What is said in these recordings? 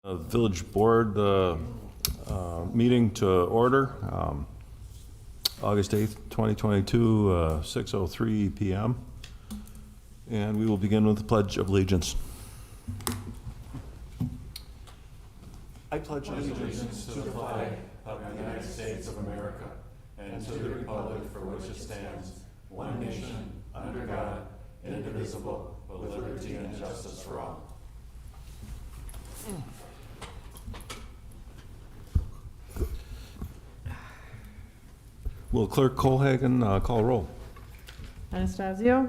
Village Board meeting to order, August 8th, 2022, 6:03 p.m. And we will begin with the Pledge of Allegiance. I pledge allegiance to the flag of the United States of America and to the republic for which it stands, one nation, under God, indivisible, with liberty and justice for all. Will Clerk Colhagen call roll? Anastasio?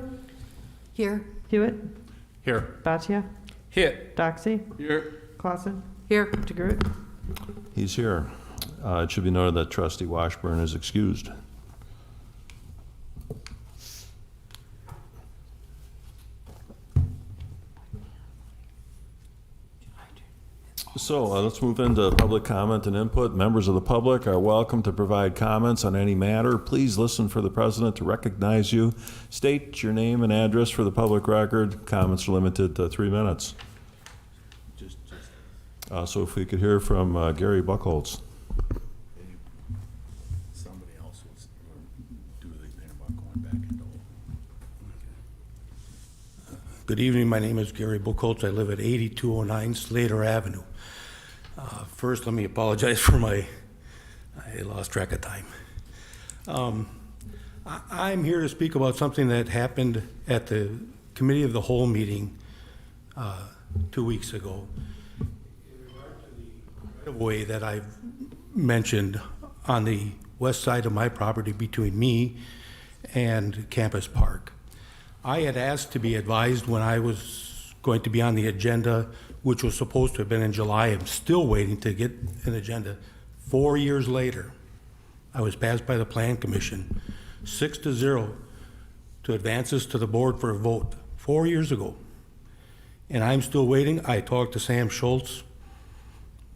Here. Hewitt? Here. Bhatia? Here. Doxey? Here. Clausen? Here. DeGroot? He's here. It should be noted that Trustee Washburn is excused. So let's move into public comment and input. Members of the public are welcome to provide comments on any matter. Please listen for the president to recognize you. State your name and address for the public record. Comments are limited to 3 minutes. So if we could hear from Gary Buchholz. Somebody else was do the thing about going back into. Good evening. My name is Gary Buchholz. I live at 8209 Slater Avenue. First, let me apologize for I lost track of time. I'm here to speak about something that happened at the Committee of the Whole meeting 2 weeks ago. In regard to the right-of-way that I've mentioned on the west side of my property between me and Campus Park. I had asked to be advised when I was going to be on the agenda, which was supposed to have been in July. I'm still waiting to get an agenda. 4 years later, I was passed by the Plan Commission, 6-0, to advance this to the board for a vote 4 years ago. And I'm still waiting. I talked to Sam Schultz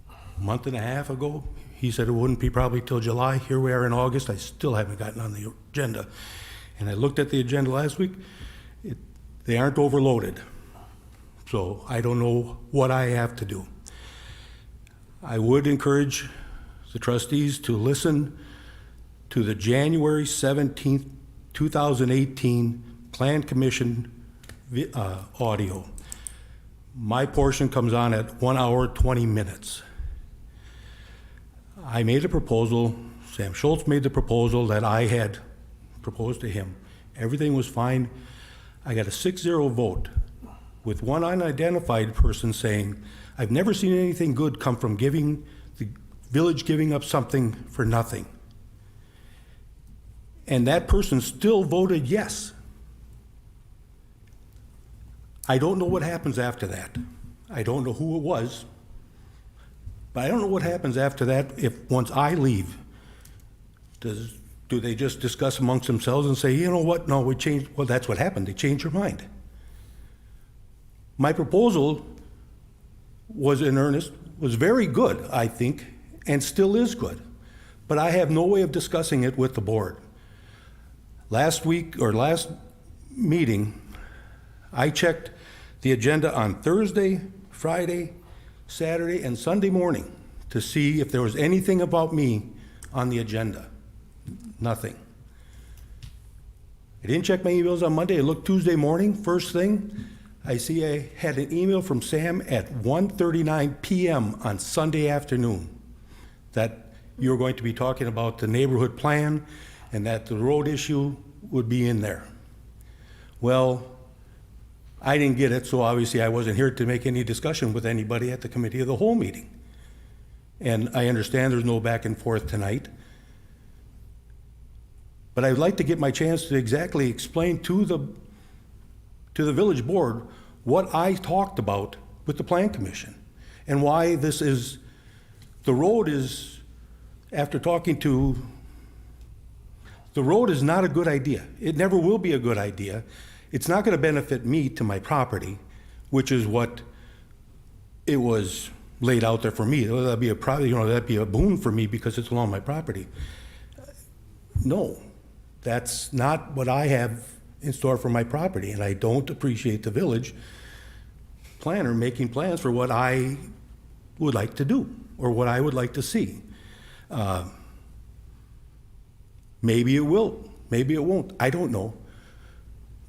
a month and a half ago. He said it wouldn't be probably till July. Here we are in August. I still haven't gotten on the agenda. And I looked at the agenda last week. They aren't overloaded. So I don't know what I have to do. I would encourage the trustees to listen to the January 17th, 2018 Plan Commission audio. My portion comes on at 1 hour, 20 minutes. I made a proposal, Sam Schultz made the proposal that I had proposed to him. Everything was fine. I got a 6-0 vote with one unidentified person saying, I've never seen anything good come from the village giving up something for nothing. And that person still voted yes. I don't know what happens after that. I don't know who it was, but I don't know what happens after that if once I leave. Do they just discuss amongst themselves and say, you know what, no, we changed, well, that's what happened, they changed their mind. My proposal was in earnest, was very good, I think, and still is good, but I have no way of discussing it with the board. Last meeting, I checked the agenda on Thursday, Friday, Saturday, and Sunday morning to see if there was anything about me on the agenda. Nothing. I didn't check my emails on Monday. I looked Tuesday morning, first thing. I see I had an email from Sam at 1:39 p.m. on Sunday afternoon that you're going to be talking about the neighborhood plan and that the road issue would be in there. Well, I didn't get it, so obviously I wasn't here to make any discussion with anybody at the Committee of the Whole meeting. And I understand there's no back and forth tonight. But I'd like to get my chance to exactly explain to the village board what I talked about with the Plan Commission and why this is, the road is not a good idea. It never will be a good idea. It's not going to benefit me to my property, which is what it was laid out there for me. That'd be a boon for me because it's along my property. No. That's not what I have in store for my property, and I don't appreciate the village planner making plans for what I would like to do, or what I would like to see. Maybe it will, maybe it won't, I don't know.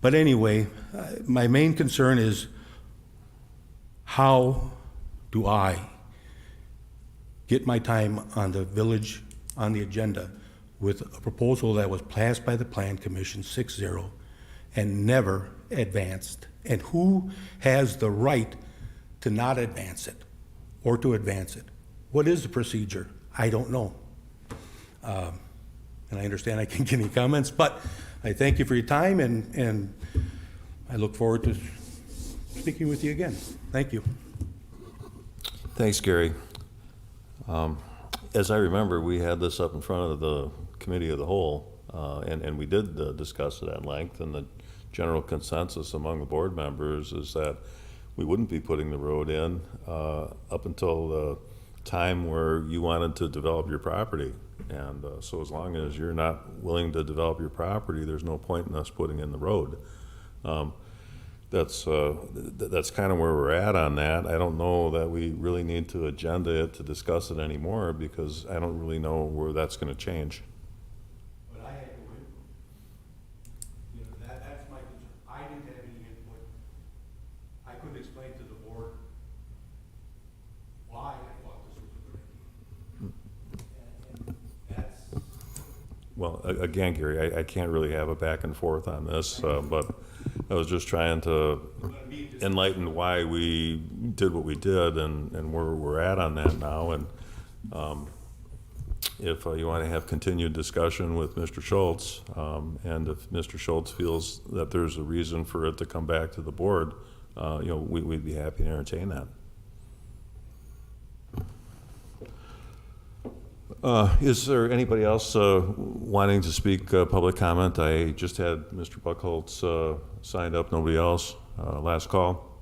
But anyway, my main concern is, how do I get my time on the village, on the agenda, with a proposal that was passed by the Plan Commission 6-0 and never advanced? And who has the right to not advance it or to advance it? What is the procedure? I don't know. And I understand I can't get any comments, but I thank you for your time, and I look forward to speaking with you again. Thank you. Thanks, Gary. As I remember, we had this up in front of the Committee of the Whole, and we did discuss it at length, and the general consensus among the board members is that we wouldn't be putting the road in up until the time where you wanted to develop your property. And so as long as you're not willing to develop your property, there's no point in us putting in the road. That's kind of where we're at on that. I don't know that we really need to agenda it to discuss it anymore, because I don't really know where that's going to change. But I had no input. You know, that's my concern. I didn't have any input. I couldn't explain to the board why I thought this was a good idea. And that's... Well, again, Gary, I can't really have a back and forth on this, but I was just trying to enlighten why we did what we did and where we're at on that now. And if you want to have continued discussion with Mr. Schultz, and if Mr. Schultz feels that there's a reason for it to come back to the board, we'd be happy to entertain that. Is there anybody else wanting to speak public comment? I just had Mr. Buckholz signed up, nobody else. Last call.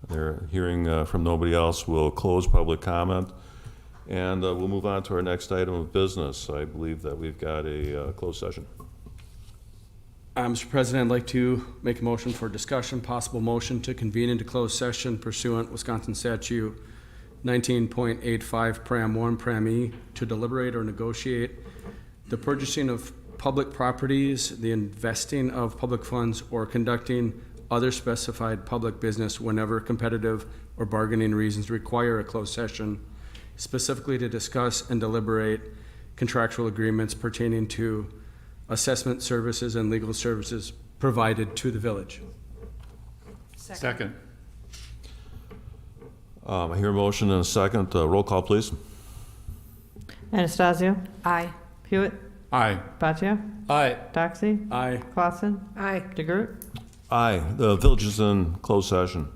They're hearing from nobody else. We'll close public comment, and we'll move on to our next item of business. I believe that we've got a closed session. Mr. President, I'd like to make a motion for discussion, possible motion to convene into closed session pursuant Wisconsin statute 19.85 Pram 1 Pram E to deliberate or negotiate the purchasing of public properties, the investing of public funds, or conducting other specified public business whenever competitive or bargaining reasons require a closed session, specifically to discuss and deliberate contractual agreements pertaining to assessment services and legal services provided to the village. Second. I hear a motion and a second. Roll call, please. Anastasio? Aye. Hewitt? Aye. Boccia? Aye. Doxey? Aye. Clausen? Aye. DeGroot? Aye. The village is in closed session.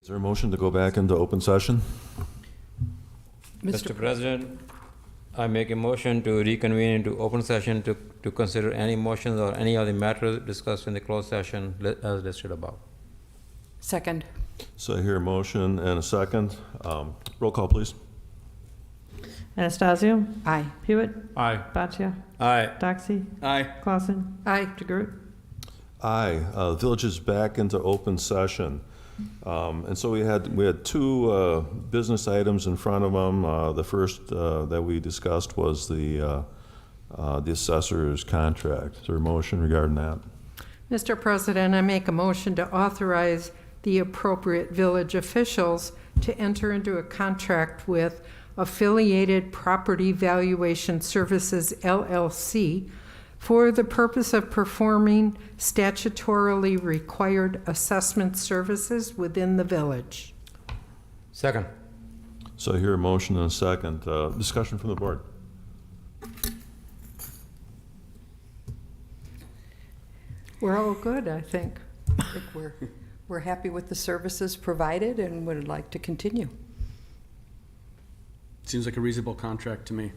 Is there a motion to go back into open session? Mr. President, I make a motion to reconvene into open session to consider any motions or any other matters discussed in the closed session as listed above. Second. So I hear a motion and a second. Roll call, please. Anastasio? Aye. Hewitt? Aye. Boccia? Aye. Doxy? Aye. Clausen? Aye. DeGroot? Aye. The village is back into open session. And so we had two business items in front of them. The first that we discussed was the assessor's contract. Is there a motion regarding that? Mr. President, I make a motion to authorize the appropriate village officials to enter into a contract with Affiliated Property Valuation Services, LLC, for the purpose of performing statutorily required assessment services within the village. Second. So I hear a motion and a second. Discussion from the board. We're all good, I think. I think we're happy with the services provided and would like to continue. Seems like a reasonable contract to me.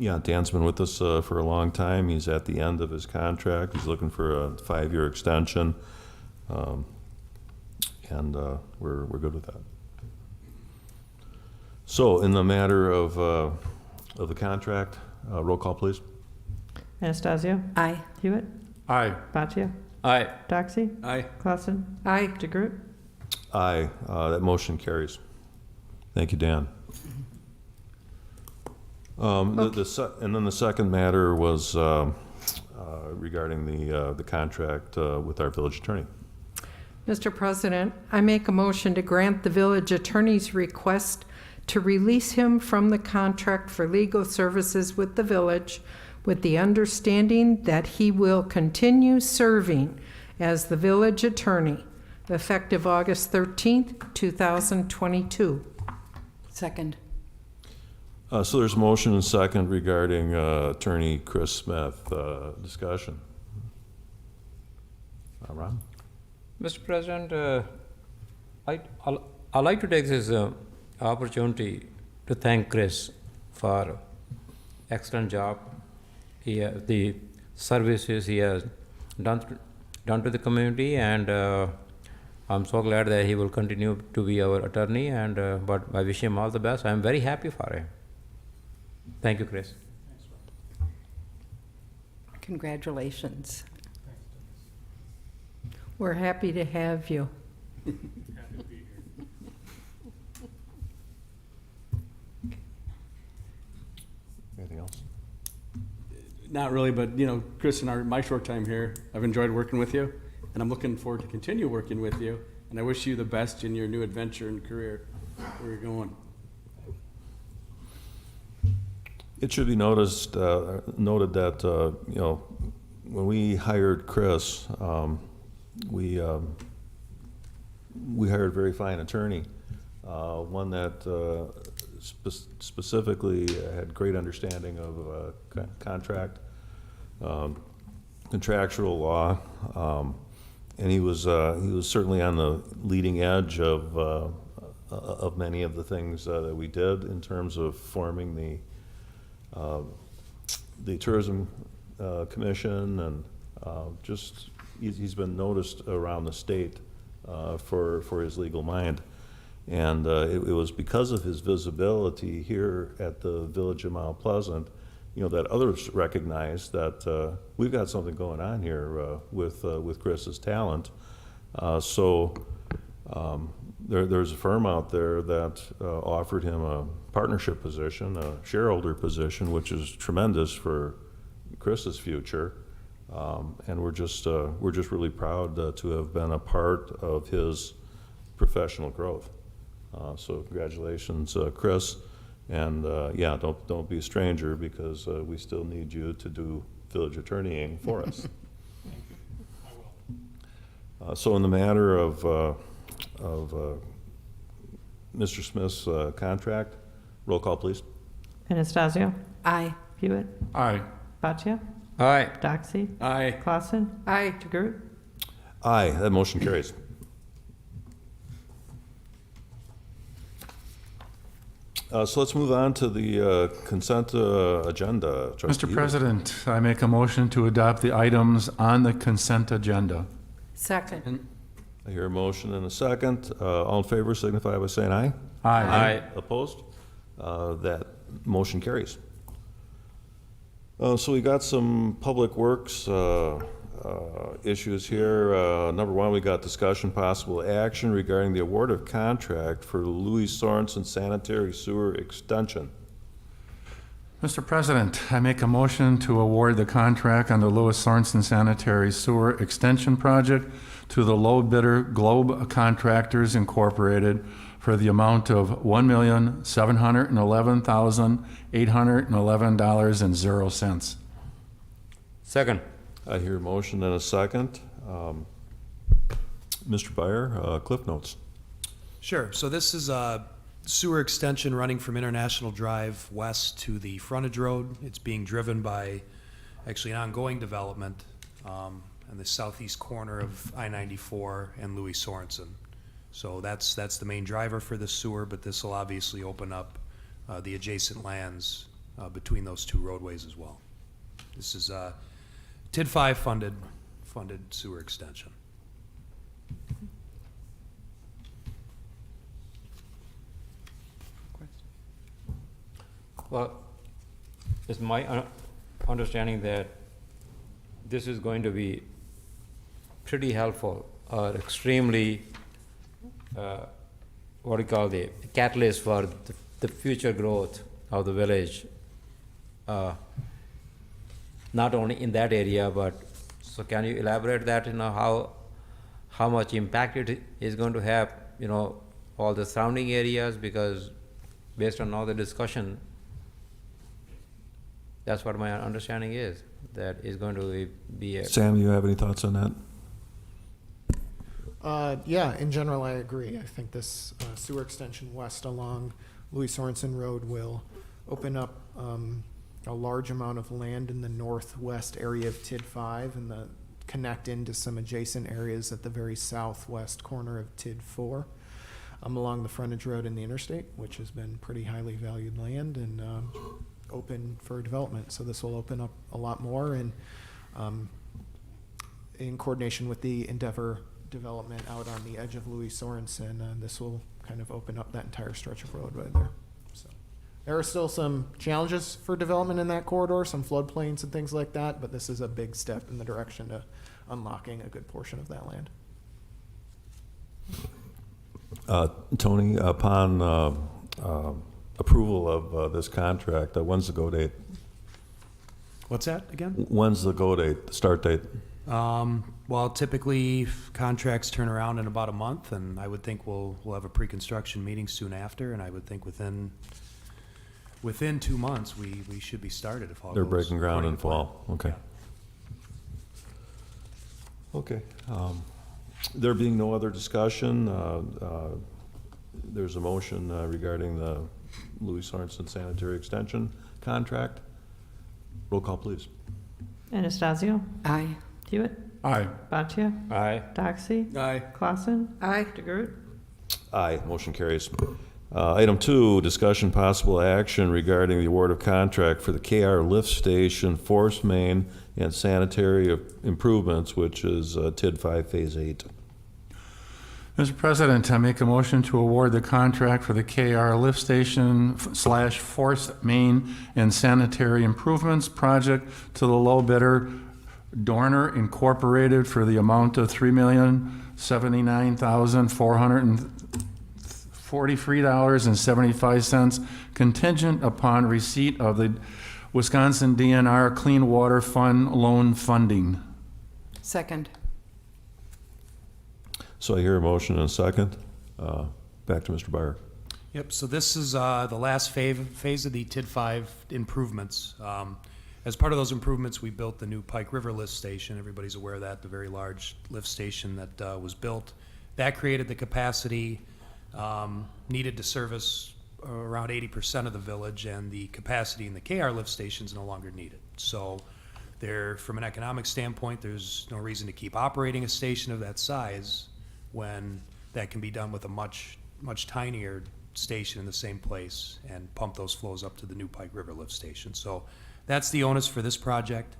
Yeah, Dan's been with us for a long time. He's at the end of his contract. He's looking for a 5-year extension. And we're good with that. So in the matter of the contract, roll call, please. Anastasio? Aye. Hewitt? Aye. Boccia? Aye. Doxy? Aye. Clausen? Aye. DeGroot? Aye. That motion carries. Thank you, Dan. And then the second matter was regarding the contract with our village attorney. Mr. President, I make a motion to grant the village attorney's request to release him from the contract for legal services with the village, with the understanding that he will continue serving as the village attorney, effective August 13th, 2022. Second. So there's a motion and second regarding Attorney Chris Smith. Discussion. Ron? Mr. President, I'd like to take this opportunity to thank Chris for excellent job. The services he has done to the community, and I'm so glad that he will continue to be our attorney. And but I wish him all the best. I'm very happy for him. Thank you, Chris. Congratulations. We're happy to have you. Anything else? Not really, but Chris, in my short time here, I've enjoyed working with you, and I'm looking forward to continue working with you. And I wish you the best in your new adventure and career, where you're going. It should be noted that when we hired Chris, we hired a very fine attorney, one that specifically had great understanding of contract, contractual law, and he was certainly on the leading edge of many of the things that we did in terms of forming the tourism commission, and just he's been noticed around the state for his legal mind. And it was because of his visibility here at the Village of Mount Pleasant, that others recognized that we've got something going on here with Chris's talent. So there's a firm out there that offered him a partnership position, a shareholder position, which is tremendous for Chris's future. And we're just really proud to have been a part of his professional growth. So congratulations, Chris, and yeah, don't be a stranger, because we still need you to do village attorneying for us. Thank you. I will. So in the matter of Mr. Smith's contract, roll call, please. Anastasio? Aye. Hewitt? Aye. Boccia? Aye. Doxy? Aye. Clausen? Aye. DeGroot? Aye, that motion carries. So let's move on to the consent agenda. Trustee Mr. Ely. President, I make a motion to adopt the items on the consent agenda. Second. I hear a motion and a second. All in favor signify by saying aye. Aye. Opposed? That motion carries. So we got some public works issues here. Number one, we got discussion possible action regarding the award of contract for Louis Sorenson Sanitary Sewer Extension. Mr. President, I make a motion to award the contract on the Lewis Sorenson Sanitary Sewer Extension Project to the low bidder Globe Contractors Incorporated for the amount of $1,711,811.00. Second. I hear a motion and a second. Mr. Byer, Cliff Notes. Sure. So this is a sewer extension running from International Drive west to the frontage road. It's being driven by actually an ongoing development in the southeast corner of I-94 and Louis Sorenson. So that's the main driver for this sewer, but this will obviously open up the adjacent lands between those two roadways as well. This is TID 5 funded sewer extension. Well, it's my understanding that this is going to be pretty helpful or extremely, what do you call the catalyst for the future growth of the village. Not only in that area, but so can you elaborate that, how much impact it is going to have, all the surrounding areas, because based on all the discussion, that's what my understanding is, that is going to be a. Sam, you have any thoughts on that? Yeah, in general, I agree. I think this sewer extension west along Louis Sorenson Road will open up a large amount of land in the northwest area of TID 5 and connect into some adjacent areas at the very southwest corner of TID 4 along the frontage road and the interstate, which has been pretty highly valued land and open for development. So this will open up a lot more, and in coordination with the Endeavor development out on the edge of Louis Sorenson, this will kind of open up that entire stretch of road right there. So there are still some challenges for development in that corridor, some floodplains and things like that, but this is a big step in the direction to unlocking a good portion of that land. Tony, upon approval of this contract, when's the go date? What's that again? When's the go date, the start date? Well, typically contracts turn around in about a month, and I would think we'll have a pre-construction meeting soon after, and I would think within 2 months we should be started if all They're goes breaking ground in according to plan. fall, okay. Okay. There being no other discussion, there's a motion regarding the Louis Sorenson Sanitary Extension contract. Roll call, please. Anastasio? Aye. Hewitt? Aye. Boccia? Aye. Doxey? Aye. Clausen? Aye. DeGroot? Aye, motion carries. Item 2, discussion possible action regarding the award of contract for the KR lift station, force main, and sanitary improvements, which is TID 5 Phase 8. Mr. President, I make a motion to award the contract for the KR lift station / force main and sanitary improvements project to the low bidder Dorner Incorporated for the amount of $3,079,443.75, contingent upon receipt of the Wisconsin DNR Clean Water Fund loan funding. Second. So I hear a motion and a second. Back to Mr. Byer. Yep, so this is the last phase of the TID 5 improvements. As part of those improvements, we built the new Pike River lift station. Everybody's aware of that, the very large lift station that was built. That created the capacity needed to service around 80% of the village, and the capacity in the KR lift station is no longer needed. So from an economic standpoint, there's no reason to keep operating a station of that size when that can be done with a much tinier station in the same place and pump those flows up to the new Pike River lift station. So that's the onus for this project.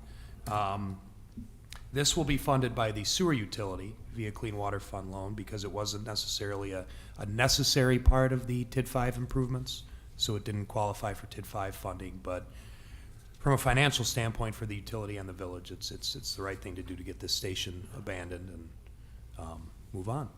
This will be funded by the sewer utility via Clean Water Fund loan because it wasn't necessarily a necessary part of the TID 5 improvements, so it didn't qualify for TID 5 funding. But from a financial standpoint for the utility and the village, it's the right thing to do to get this station abandoned and move on.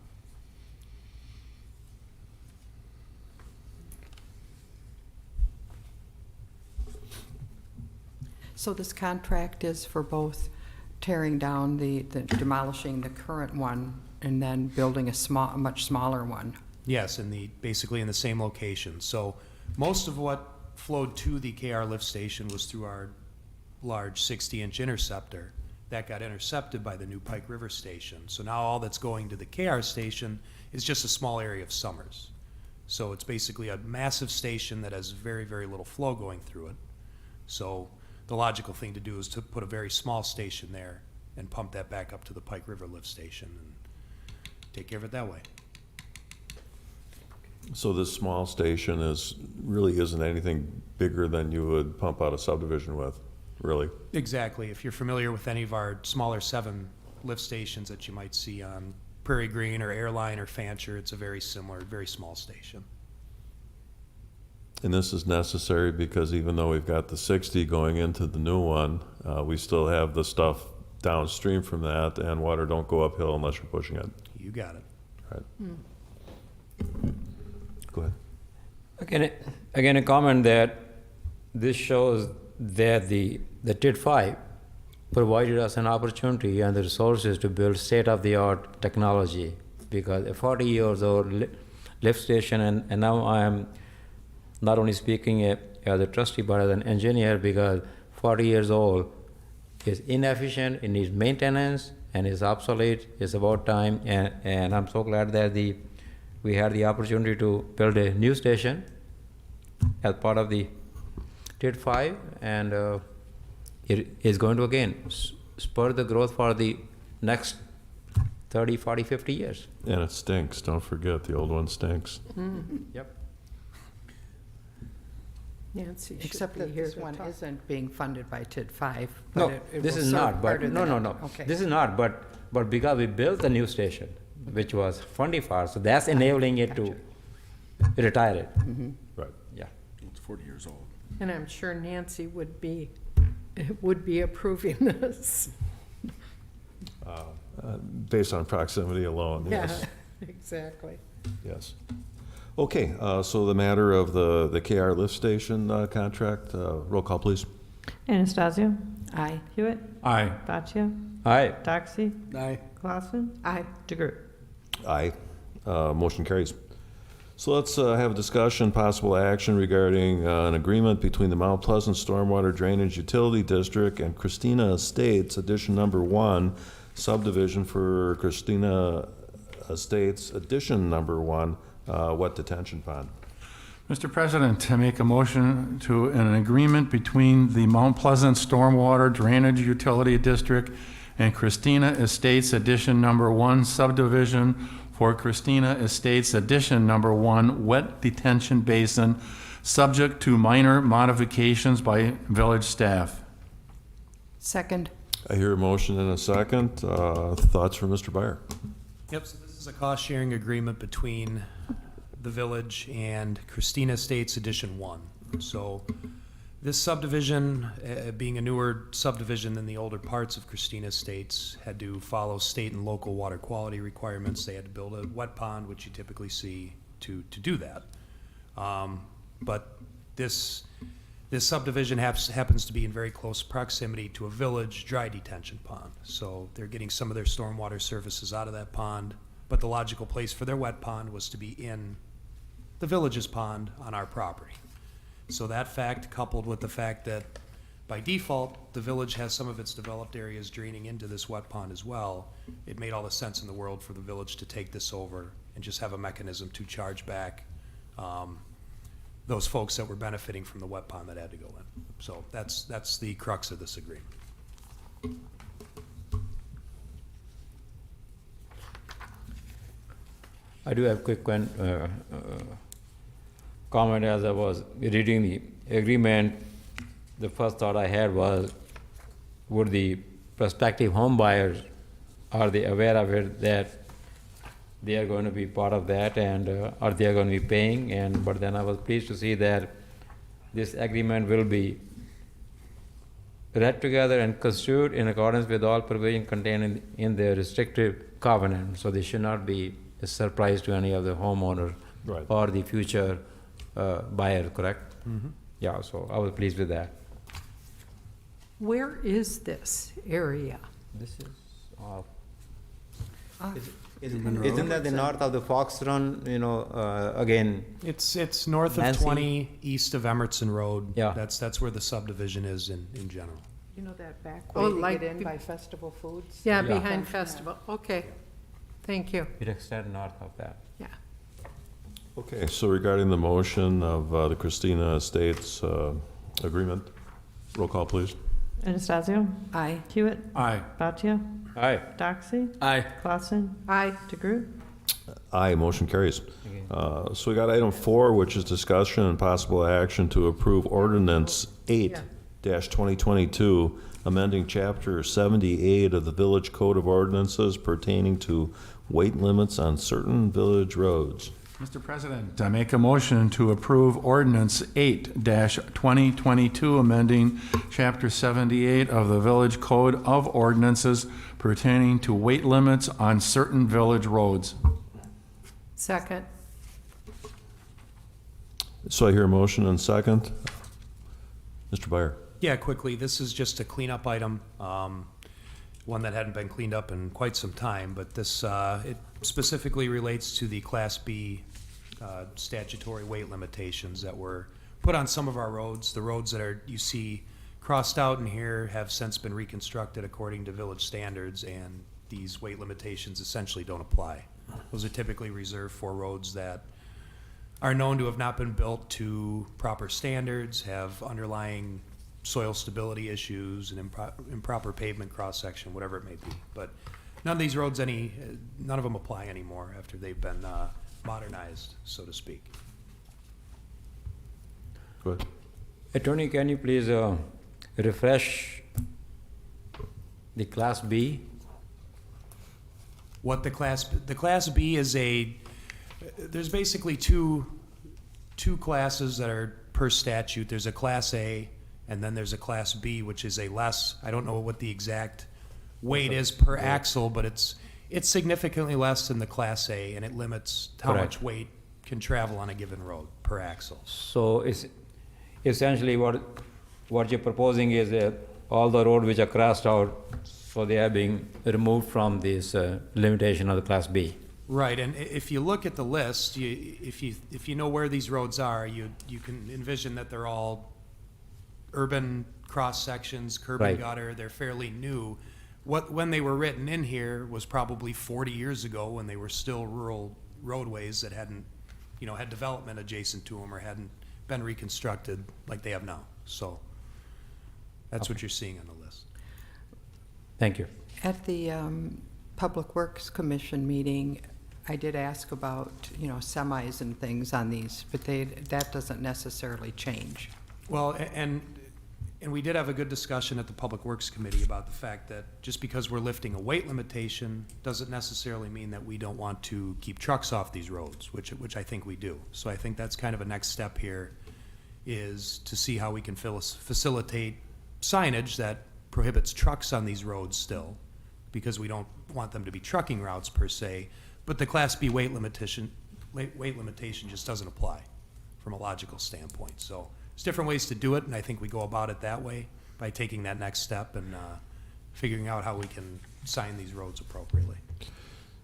So this contract is for both tearing down the demolishing the current one and then building a much smaller one? Yes, basically in the same location. So most of what flowed to the KR lift station was through our large 60-inch interceptor. That got intercepted by the new Pike River station. So now all that's going to the KR station is just a small area of Summers. So it's basically a massive station that has very, very little flow going through it. So the logical thing to do is to put a very small station there and pump that back up to the Pike River lift station and take care of it that way. So this small station really isn't anything bigger than you would pump out a subdivision with, really? Exactly. If you're familiar with any of our smaller 7 lift stations that you might see on Prairie Green or Airline or Fancher, it's a very similar, very small station. And this is necessary because even though we've got the 60 going into the new one, we still have the stuff downstream from that, and water don't go uphill unless you're pushing it. You got it. Right. Go ahead. Again, a comment that this shows that the TID 5 provided us an opportunity and the resources to build state-of-the-art technology, because a 40 years old lift station, and now I am not only speaking as a trustee but as an engineer, because 40 years old is inefficient, it needs maintenance, and is obsolete. It's about time, and I'm so glad that we had the opportunity to build a new station as part of the TID 5, and it is going to again spur the growth for the next 30, 40, 50 years. And it stinks, don't forget, the old one stinks. Yep. Nancy should Except be that here this to one talk. isn't being funded by TID 5. No, but it this will is serve not, part but, of no, that. no. Okay. This is not, but because we built the new station, which was funded for, so that's enabling it to retire it. Right. Yeah. It's 40 years old. And I'm sure Nancy would be approving this. Based on proximity alone, yes. Yeah, exactly. Yes. Okay, so the matter of the KR lift station contract, roll call, please. Anastasio? Aye. Hewitt? Aye. Boccia? Aye. Doxy? Aye. Clausen? Aye. DeGroot? Aye. Motion carries. So let's have a discussion, possible action regarding an agreement between the Mount Pleasant Stormwater Drainage Utility District and Christina Estates, Addition Number 1, subdivision for Christina Estates, Addition Number 1, wet detention pond. Mr. President, I make a motion to an agreement between the Mount Pleasant Stormwater Drainage Utility District and Christina Estates Addition Number 1 subdivision for Christina Estates Addition Number 1 wet detention basin, subject to minor modifications by village staff. Second. I hear a motion in a second. Thoughts from Mr. Byer? Yep, so this is a cost-sharing agreement between the village and Christina Estates Edition 1. So this subdivision, being a newer subdivision than the older parts of Christina Estates, had to follow state and local water quality requirements. They had to build a wet pond, which you typically see to do that. But this subdivision happens to be in very close proximity to a village dry detention pond. So they're getting some of their stormwater services out of that pond, but the logical place for their wet pond was to be in the village's pond on our property. So that fact, coupled with the fact that by default, the village has some of its developed areas draining into this wet pond as well, it made all the sense in the world for the village to take this over and just have a mechanism to charge back those folks that were benefiting from the wet pond that had to go in. So that's the crux of this agreement. I do have quick comment as I was reading the agreement. The first thought I had was, would the prospective home buyers, are they aware of it, that they are going to be part of that, and are they going to be paying? But then I was pleased to see that this agreement will be read together and construed in accordance with all provisions contained in the restrictive covenant. So they should not be a surprise to any of the homeowner Right. or the future buyer, correct? Yeah, so I was pleased with that. Where is this area? This is Isn't that the north of the Fox Run, again, It's north of Nancy? 20, east of Emerson Road. Yeah. That's where the subdivision is in general. You know that back Oh, way to like get in be- by Festival Foods? Yeah, Yeah. behind Festival. Okay. Thank you. it extends north of that. Yeah. Okay, so regarding the motion of the Christina Estates agreement, roll call, please. Anastasio? Aye. Hewitt? Aye. Bhatia? Aye. Doxey? Aye. Clausen? Aye. DeGroot? Aye, motion carries. So we got item 4, which is discussion and possible action to approve ordinance 8-2022, amending chapter 78 of the Village Code of Ordinances pertaining to weight limits on certain village roads. Mr. President, I make a motion to approve ordinance 8-2022, amending chapter 78 of the Village Code of Ordinances pertaining to weight limits on certain village roads. Second. So I hear a motion and second. Mr. Byer. Yeah, quickly, this is just a cleanup item, one that hadn't been cleaned up in quite some time, but this, it specifically relates to the Class B statutory weight limitations that were put on some of our roads. The roads that you see crossed out in here have since been reconstructed according to village standards, and these weight limitations essentially don't apply. Those are typically reserved for roads that are known to have not been built to proper standards, have underlying soil stability issues, and improper pavement cross-section, whatever it may be. But none of these roads, none of them apply anymore after they've been modernized, so to speak. Go ahead. Attorney, can you please refresh the Class B? What the Class B is there's basically two classes that are per statute. There's a Class A, and then there's a Class B, which is a less, I don't know what the exact weight is per axle, but it's significantly less than the Class A, and it limits how Correct. much weight can travel on a given road per axle. So it's essentially what you're proposing is that all the roads which are crossed out, so they are being removed from this limitation of the Class B. Right, and if you look at the list, if you know where these roads are, you can envision that they're all urban cross sections, curb and Right. gutter. They're fairly new. When they were written in here was probably 40 years ago, when they were still rural roadways that hadn't, had development adjacent to them or hadn't been reconstructed like they have now. So that's what you're seeing on the list. Thank you. At the Public Works Commission meeting, I did ask about, semis and things on these, but that doesn't necessarily change. Well, and we did have a good discussion at the Public Works Committee about the fact that just because we're lifting a weight limitation doesn't necessarily mean that we don't want to keep trucks off these roads, which I think we do. So I think that's kind of a next step here, is to see how we can facilitate signage that prohibits trucks on these roads still, because we don't want them to be trucking routes per se, but the Class B weight limitation just doesn't apply from a logical standpoint. So there's different ways to do it, and I think we go about it that way by taking that next step and figuring out how we can sign these roads appropriately.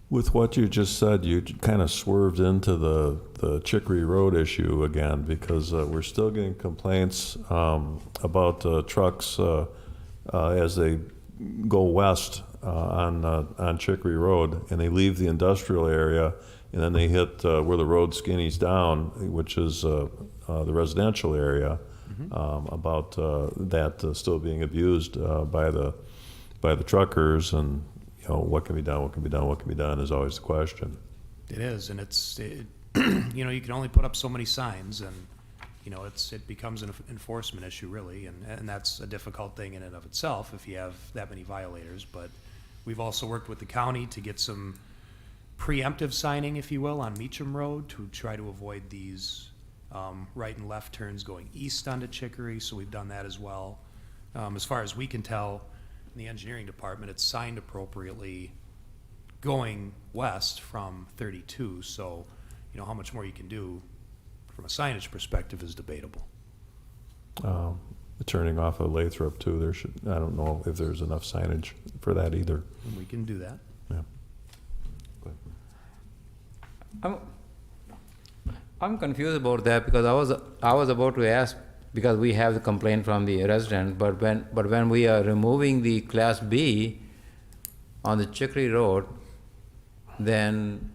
With what you just said, you kind of swerved into the Chicory Road issue again, because we're still getting complaints about trucks as they go west on Chicory Road, and they leave the industrial area, and then they hit where the road skinnies down, which is the residential area, about that still being abused by the truckers, and what can be done is always the question. It is, and you know, you can only put up so many signs, and, you know, it becomes an enforcement issue, really, and that's a difficult thing in and of itself if you have that many violators. But we've also worked with the county to get some preemptive signing, if you will, on Meacham Road to try to avoid these right and left turns going east onto Chicory, so we've done that as well. As far as we can tell, in the engineering department, it's signed appropriately going west from 32, so, you know, how much more you can do from a signage perspective is debatable. Turning off of Lathrop too, I don't know if there's enough signage for that either. And we can do that. Yeah. I'm confused about that because I was about to ask, because we have the complaint from the resident, but when we are removing the Class B on the Chicory Road, then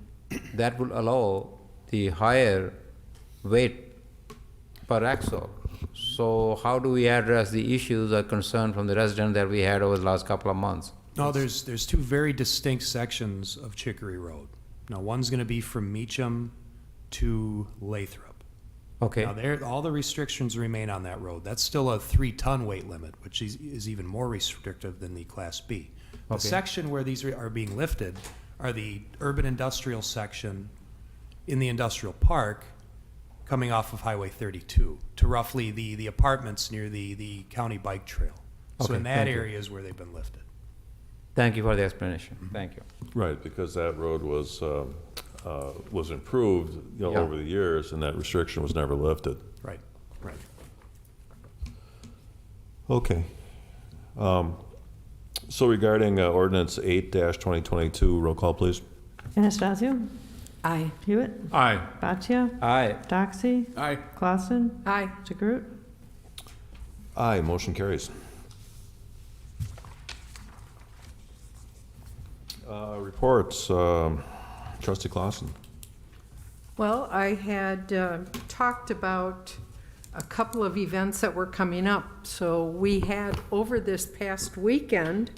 that will allow the higher weight per axle. So how do we address the issues or concern from the resident that we had over the last couple of months? No, there's two very distinct sections of Chicory Road. Now, one's gonna be from Meacham to Lathrop. Okay. Now, all the restrictions remain on that road. That's still a 3-ton weight limit, which is even more restrictive than the Class B. The Okay. section where these are being lifted are the urban industrial section in the industrial park coming off of Highway 32 to roughly the apartments near the county bike trail. So Okay, in that thank you. area is where they've been lifted. Thank you for the explanation. Thank you. Right, because that road was improved, you know, Yeah. over the years, and that restriction was never lifted. Right, right. Okay. So regarding ordinance 8-2022, roll call, please. Anastasio? Aye. Hewitt? Aye. Boccia? Aye. Doxy? Aye. Clausen? Aye. DeGroot? Aye, motion carries. Reports, trustee Clausen. Well, I had talked about a couple of events that were coming up. So we had, over this past weekend,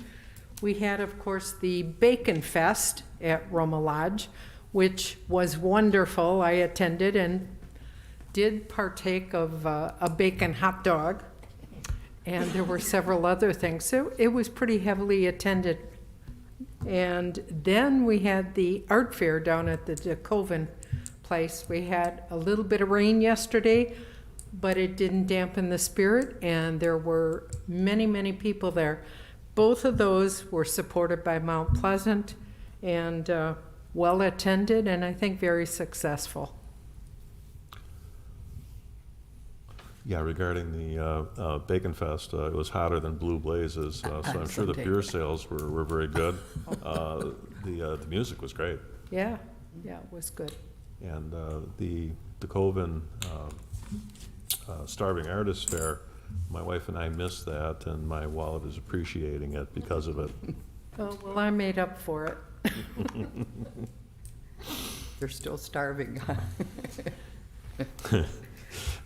we had, of course, the Bacon Fest at Roma Lodge, which was wonderful. I attended and did partake of a bacon hot dog, and there were several other things. So it was pretty heavily attended. And then we had the art fair down at the Coven place. We had a little bit of rain yesterday, but it didn't dampen the spirit, and there were many, many people there. Both of those were supported by Mount Pleasant and well attended, and I think very successful. Yeah, regarding the Bacon Fest, it was hotter than blue blazes, so I'm sure the beer sales were very good. The music was great. Yeah, it was good. And the Coven Starving Artist Fair, my wife and I missed that, and my wallet is appreciating it because of it. Oh, well, I made up for it. They're still starving.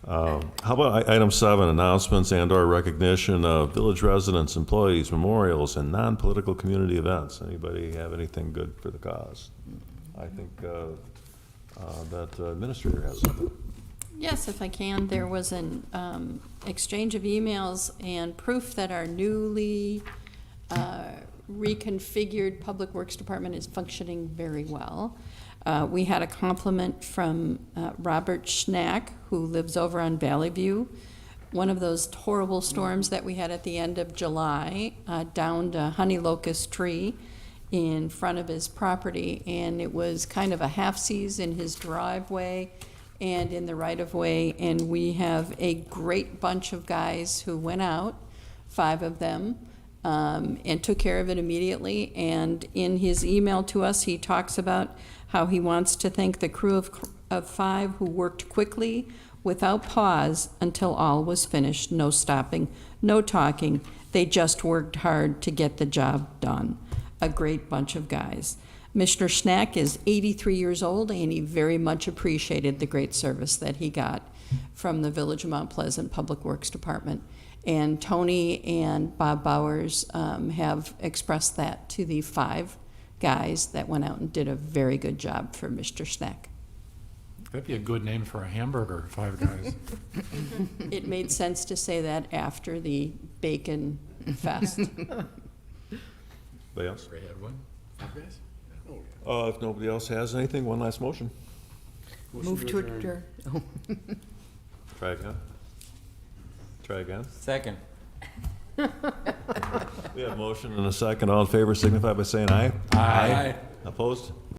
How about item 7, announcements and/or recognition of village residents, employees, memorials, and non-political community events? Anybody have anything good for the cause? I think that administrator has something. Yes, if I can. There was an exchange of emails and proof that our newly reconfigured Public Works Department is functioning very well. We had a compliment from Robert Schnack, who lives over on Valley View. One of those horrible storms that we had at the end of July downed a honey locust tree in front of his property, and it was kind of a half-seas in his driveway and in the right-of-way, and we have a great bunch of guys who went out, 5 of them, and took care of it immediately. And in his email to us, he talks about how he wants to thank the crew of 5 who worked quickly without pause until all was finished. No stopping, no talking. They just worked hard to get the job done. A great bunch of guys. Mr. Schnack is 83 years old, and he very much appreciated the great service that he got from the Village of Mount Pleasant Public Works Department. And Tony and Bob Bowers have expressed that to the 5 guys that went out and did a very good job for Mr. Schnack. That'd be a good name for a hamburger, Five Guys. It made sense to say that after the Bacon Fest. Anybody else? Ray had one. Five Guys? If nobody else has anything, one last motion. Move to adjourn. Oh. Try again. Try again. Second. We have a motion and a second. All in favor signify by saying aye. Aye. Opposed?